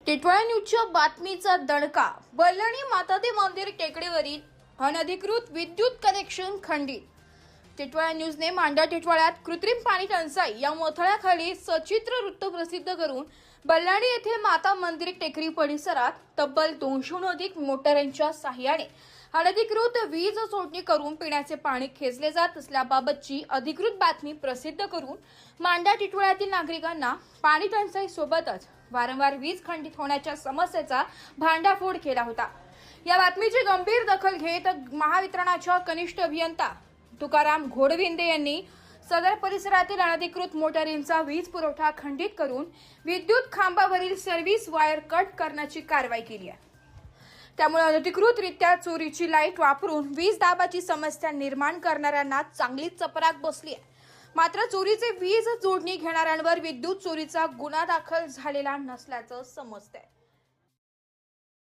टिटवाळा न्यूजच्या बातमीचा दणका. बल्लाळी मातादे मंदिर टेकडीवरील अनधिकृत विद्युत कनेक्शन खंडित. टिटवाळा न्यूजने मांडा टिटवाळ्यात कृत्रिम पाणी टंचाई या मोथळ्याखाली सचित्र वृत्त प्रसिद्ध करून बल्लाळी येथील माता मंदिर टेकडी परिसरात तब्बल 200हून अधिक मोटारींच्या सहाय्याने अनधिकृत वीज जोडणी करून पिण्याचे पाणी खेचले जात असल्याबाबतची अधिकृत बातमी प्रसिद्ध करून मांडा टिटवाळ्यातील नागरिकांना पाणी टंचाई सोबतच वारंवार वीज खंडित होण्याच्या समस्येचा भांडाफोड केला होता. या बातमीची गंभीर दखल घेत महावितरणाच्या कनिष्ठ अभियंता तुकाराम घोडविंदे यांनी सदर परिसरातील अनधिकृत मोटारींचा वीज पुरवठा खंडित करून विद्युत खांबावरील सर्व्हिस वायर कट करण्याची कारवाई केली आहे. त्यामुळे अनधिकृतरित्या चोरीची लाईट वापरून वीज दाबाची समस्या निर्माण करणाऱ्यांना चांगलीच चपराक बसली आहे. मात्र चोरीचे वीज जोडणी घेणाऱ्यांवर विद्युत चोरीचा गुन्हा दाखल झालेला नसल्याचं समजतंय.